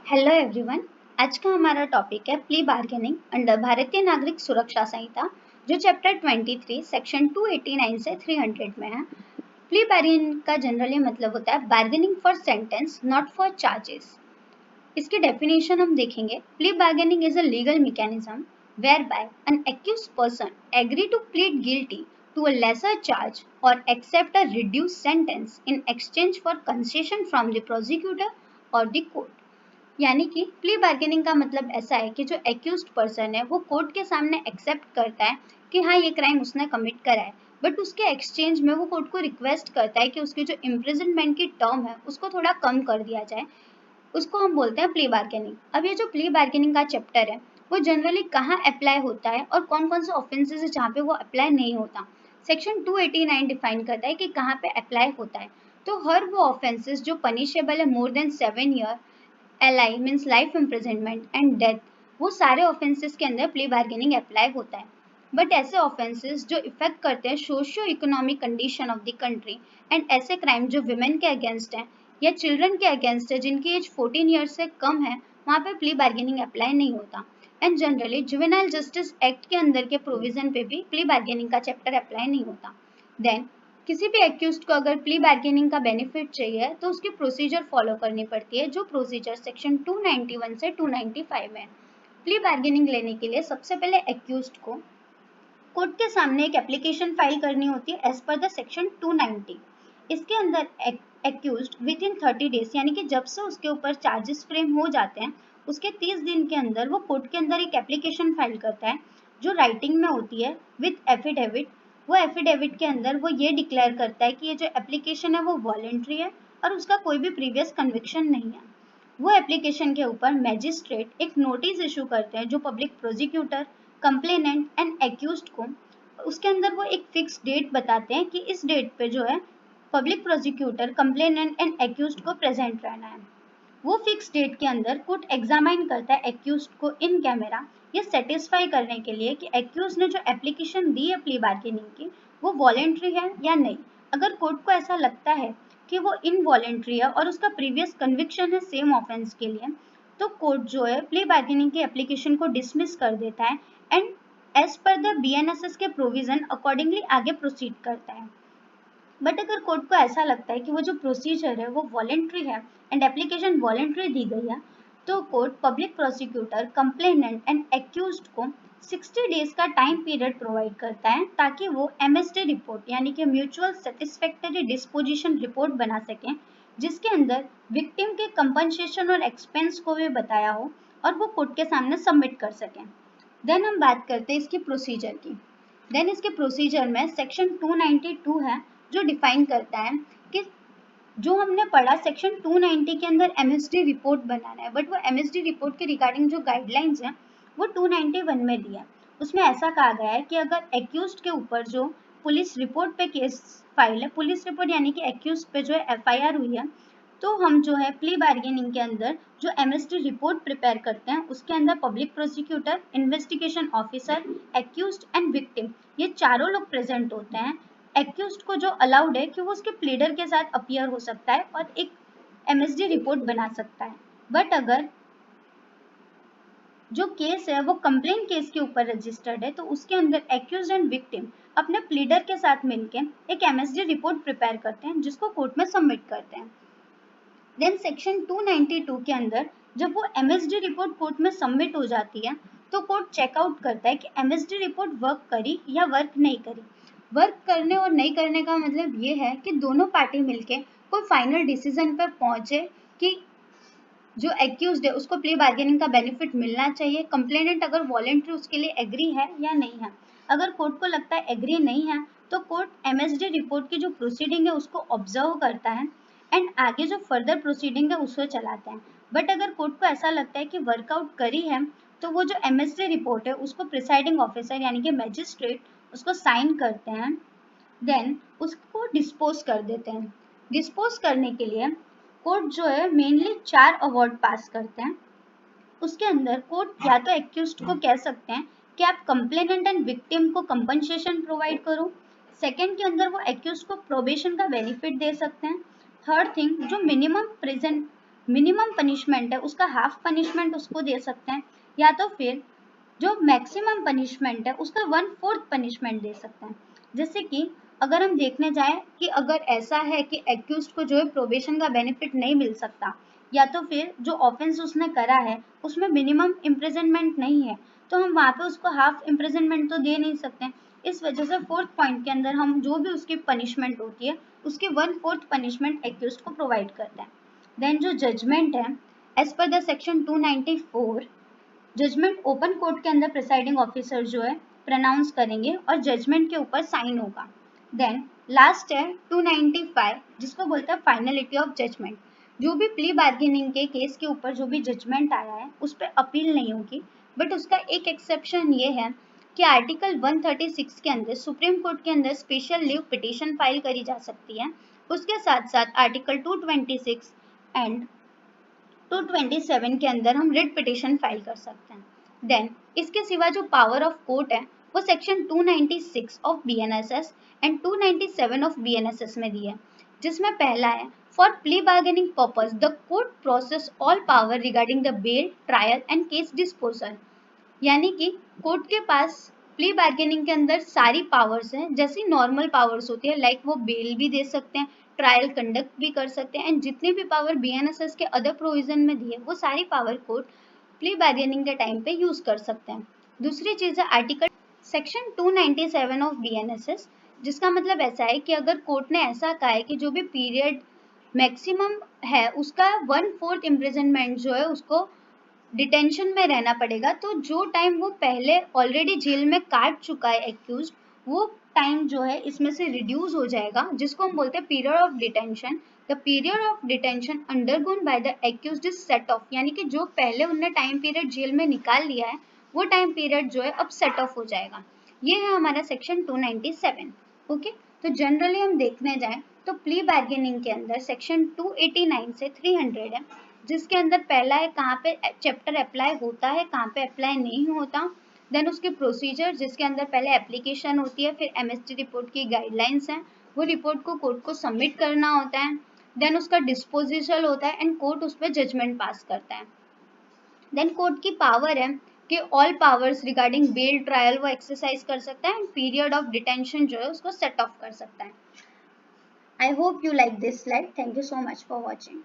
Hello everyone. आज का हमारा टॉपिक है प्ली बार्गेनिंग अंडर भारतीय नागरिक सुरक्षा संहिता, जो चैप्टर 23 सेक्शन 289 से 300 में है। प्ली बार्गेनिंग का जनरली मतलब होता है bargaining for sentence not for charges. इसकी डेफिनेशन हम देखेंगे। Plea bargaining is a legal mechanism whereby an accused person agree to plead guilty to a lesser charge or accept a reduced sentence in exchange for concession from the prosecutor or the court। यानी कि plea bargaining का मतलब ऐसा है कि जो accused person है वो कोर्ट के सामने एक्सेप्ट करता है कि हाँ ये क्राइम उसने कमिट करा है, बट उसके एक्सचेंज में वो कोर्ट को रिक्वेस्ट करता है कि उसकी जो इम्प्रिजनमेंट की टर्म है उसको थोड़ा कम कर दिया जाए। उसको हम बोलते हैं प्ली बार्गेनिंग। अब ये जो प्ली बार्गेनिंग का चैप्टर है वो जनरली कहाँ अप्लाई होता है और कौन कौन से ऑफेंसेस है जहाँ पे वो अप्लाई नहीं होता। सेक्शन 289 डिफाइन करता है कि कहाँ पे अप्लाई होता है। तो हर वो ऑफेंसेस जो पनिशेबल है more than 7 year, LI means life imprisonment and death, वो सारे ऑफेंसेस के अंदर प्ली बार्गेनिंग अप्लाई होता है। बट ऐसे ऑफेंसेस जो इफेक्ट करते हैं socio economic condition of the country and ऐसे क्राइम जो विमेन के अगेंस्ट हैं या चिल्ड्रन के अगेंस्ट है जिनकी एज 14 ईयर्स से कम है, वहाँ पे प्ली बार्गेनिंग अप्लाई नहीं होता। And generally juvenile justice act के अंदर के प्रोविजन पे भी प्ली बार्गेनिंग का चैप्टर अप्लाई नहीं होता। देन किसी भी एक्यूज्ड को अगर प्ली बार्गेनिंग का बेनिफिट चाहिए तो उसकी प्रोसीजर फॉलो करनी पड़ती है, जो प्रोसीजर सेक्शन 291 से 295 में। प्ली बार्गेनिंग लेने के लिए सबसे पहले एक्यूज्ड को कोर्ट के सामने एक एप्लीकेशन फाइल करनी होती है एज पर द सेक्शन 290। इसके अंदर एक्यूज्ड विद इन 30 डेज यानी कि जब से उसके ऊपर चार्जेस फ्रेम हो जाते हैं उसके 30 दिन के अंदर वो कोर्ट के अंदर एक एप्लीकेशन फाइल करता है जो राइटिंग में होती है विद एफिडेविट। वो एफिडेविट के अंदर वो ये डिक्लेयर करता है कि ये जो एप्लीकेशन है वो वॉलेंट्री है और उसका कोई भी प्रीवियस कन्विक्शन नहीं है। वो एप्लीकेशन के ऊपर मैजिस्ट्रेट एक नोटिस इशू करते हैं जो public prosecutor, complainant and accused को, उसके अंदर वो एक फिक्स डेट बताते हैं कि इस डेट पे जो है public prosecutor, complainant and accused को प्रेजेंट रहना है। वो फिक्स डेट के अंदर कोर्ट एग्जामाइन करता है एक्यूज्ड को इन कैमरा ये सेटिस्फाई करने के लिए कि एक्यूज ने जो एप्लीकेशन दी है प्ली बार्गेनिंग की वो वॉलेंट्री है या नहीं। अगर कोर्ट को ऐसा लगता है कि वो इनवॉलेंट्री है और उसका प्रीवियस कन्विक्शन है सेम ऑफेंस के लिए, तो कोर्ट जो है प्ली बार्गेनिंग की एप्लीकेशन को डिसमिस कर देता है and as per the BNSS के प्रोविजन अकॉर्डिंगली आगे प्रोसीड करता है। बट अगर कोर्ट को ऐसा लगता है कि वो जो प्रोसीजर है वो वॉलेंट्री है एंड एप्लीकेशन वॉलेंट्री दी गई है, तो court public prosecutor, complainant and accused को 60 डेज का टाइम पीरियड प्रोवाइड करता है ताकि वो एमएसडी रिपोर्ट यानी कि म्यूचुअल सेटिस्फैक्टरी डिस्पोजिशन रिपोर्ट बना सकें, जिसके अंदर विक्टिम के कंपनसेशन और एक्सपेंस को भी बताया हो और वो कोर्ट के सामने सबमिट कर सकें। देन हम बात करते हैं इसकी प्रोसीजर की। देन इसके प्रोसीजर में सेक्शन 292 है जो डिफाइन करता है कि जो हमने पढ़ा सेक्शन 290 के अंदर एमएसडी रिपोर्ट बनाना है, बट वो एमएसडी रिपोर्ट के रिगार्डिंग जो गाइडलाइंस हैं वो 291 में दिया। उसमें ऐसा कहा गया है कि अगर एक्यूज्ड के ऊपर जो पुलिस रिपोर्ट पे केस फाइल है, पुलिस रिपोर्ट यानी कि एक्यूज्ड पे जो है एफआईआर हुई है, तो हम जो है प्ली बार्गेनिंग के अंदर जो एमएसडी रिपोर्ट प्रिपेयर करते हैं उसके अंदर public prosecutor, investigation officer, accused and victim ये चारों लोग प्रेजेंट होते हैं। एक्यूज्ड को जो अलाउड है कि वो उसके प्लीडर के साथ अपीयर हो सकता है और एक एमएसडी रिपोर्ट बना सकता है। बट अगर जो केस है वो कंप्लेन केस के ऊपर रजिस्टर्ड है तो उसके अंदर एक्यूज एंड विक्टिम अपने प्लीडर के साथ मिलकर एक एमएसडी रिपोर्ट प्रिपेयर करते हैं जिसको कोर्ट में सबमिट करते हैं। देन सेक्शन 292 के अंदर जब वो एमएसडी रिपोर्ट कोर्ट में सबमिट हो जाती है तो कोर्ट चेकआउट करता है कि एमएसडी रिपोर्ट वर्क करी या वर्क नहीं करी। वर्क करने और नहीं करने का मतलब ये है कि दोनों पार्टी मिलके कोई फाइनल डिसीजन पर पहुंचे कि जो एक्यूज्ड है उसको प्ली बार्गेनिंग का बेनिफिट मिलना चाहिए, कंप्लेनेंट अगर वॉलेंट्री उसके लिए एग्री है या नहीं है। अगर कोर्ट को लगता है एग्री नहीं है तो कोर्ट एमएसडी रिपोर्ट की जो प्रोसीडिंग है उसको ऑब्जर्व करता है एंड आगे जो फर्दर प्रोसीडिंग है उसको चलाते हैं। बट अगर कोर्ट को ऐसा लगता है कि वर्कआउट करी है तो वो जो एमएसडी रिपोर्ट है उसको प्रिसाइडिंग ऑफिसर यानी कि मैजिस्ट्रेट उसको साइन करते हैं, देन उसको डिस्पोज कर देते हैं। डिस्पोज करने के लिए कोर्ट जो है मेनली 4 अवार्ड पास करते हैं। उसके अंदर कोर्ट या तो एक्यूज्ड को कह सकते हैं कि आप कंप्लेनेंट एंड विक्टिम को कंपनसेशन प्रोवाइड करो। सेकंड के अंदर वो एक्यूज्ड को प्रोबेशन का बेनिफिट दे सकते हैं। थर्ड थिंग, जो मिनिमम प्रेजेंट मिनिमम पनिशमेंट है उसका हाफ पनिशमेंट उसको दे सकते हैं, या तो फिर जो मैक्सिमम पनिशमेंट है उसका 1/4 पनिशमेंट दे सकते हैं। जैसे कि अगर हम देखने जाएं कि अगर ऐसा है कि एक्यूज्ड को जो है प्रोबेशन का बेनिफिट नहीं मिल सकता, या तो फिर जो ऑफेंस उसने करा है उसमें मिनिमम इम्प्रिजनमेंट नहीं है, तो हम वहाँ पे उसको हाफ इम्प्रिजनमेंट तो दे नहीं सकते। इस वजह से फोर्थ पॉइंट के अंदर हम जो भी उसकी पनिशमेंट होती है उसकी 1/4 पनिशमेंट एक्यूज्ड को प्रोवाइड करते हैं। देन जो जजमेंट है, as per the section 294, judgement open court के अंदर प्रिसाइडिंग ऑफिसर जो है प्रनाउंस करेंगे और जजमेंट के ऊपर साइन होगा। देन लास्ट है 295, जिसको बोलते हैं फाइनलिटी ऑफ जजमेंट। जो भी प्ली बार्गेनिंग के केस के ऊपर जो भी जजमेंट आया है उस पर अपील नहीं होगी, बट उसका एक एक्सेप्शन ये है कि आर्टिकल 136 के अंदर सुप्रीम कोर्ट के अंदर स्पेशल लीव पिटीशन फाइल करी जा सकती है। उसके साथ साथ आर्टिकल 226 एंड 227 के अंदर हम रिट पिटीशन फाइल कर सकते हैं। देन इसके सिवा जो पावर ऑफ कोर्ट है वो section 296 of BNSS and 297 of BNSS में दी है, जिसमें पहला है for plea bargaining purpose the court process all power regarding the bail trial and case disposal. यानी कि कोर्ट के पास प्ली बार्गेनिंग के अंदर सारी पावर्स हैं, जैसी नॉर्मल पावर्स होती है, लाइक वो बेल भी दे सकते हैं, ट्रायल कंडक्ट भी कर सकते हैं, एंड जितनी भी पावर बीएनएसएस के अदर प्रोविजन में दी है वो सारी पावर कोर्ट प्ली बार्गेनिंग के टाइम पे यूज कर सकते हैं। दूसरी चीज है आर्टिकल सेक्शन 297 ऑफ बीएनएसएस, जिसका मतलब ऐसा है कि अगर कोर्ट ने ऐसा कहा है कि जो भी पीरियड मैक्सिमम है उसका 1/4 इम्प्रिजनमेंट जो है उसको डिटेंशन में रहना पड़ेगा, तो जो टाइम वो पहले ऑलरेडी जेल में काट चुका है एक्यूज, वो टाइम जो है इसमें से रिड्यूस हो जाएगा, जिसको हम बोलते हैं period of detention. The period of detention undergone by the accused is set of, यानी कि जो पहले उनने टाइम पीरियड जेल में निकाल लिया है वो टाइम पीरियड जो है अब सेट ऑफ हो जाएगा। ये है हमारा सेक्शन 297। ओके, तो जनरली हम देखने जाएं तो प्ली बार्गेनिंग के अंदर सेक्शन 289 से 300 है, जिसके अंदर पहला है कहाँ पे चैप्टर अप्लाई होता है, कहाँ पे अप्लाई नहीं होता। देन उसके प्रोसीजर, जिसके अंदर पहले एप्लीकेशन होती है, फिर एमएसटी रिपोर्ट की गाइडलाइंस हैं, वो रिपोर्ट को कोर्ट को सबमिट करना होता है। देन उसका डिस्पोजिशन होता है एंड कोर्ट उस पर जजमेंट पास करता है। देन कोर्ट की पावर है कि all powers regarding bail trial वो एक्सरसाइज कर सकता है एंड पीरियड ऑफ डिटेंशन जो है उसको सेट ऑफ कर सकता है। I hope you like this slide. Thank you so much for watching.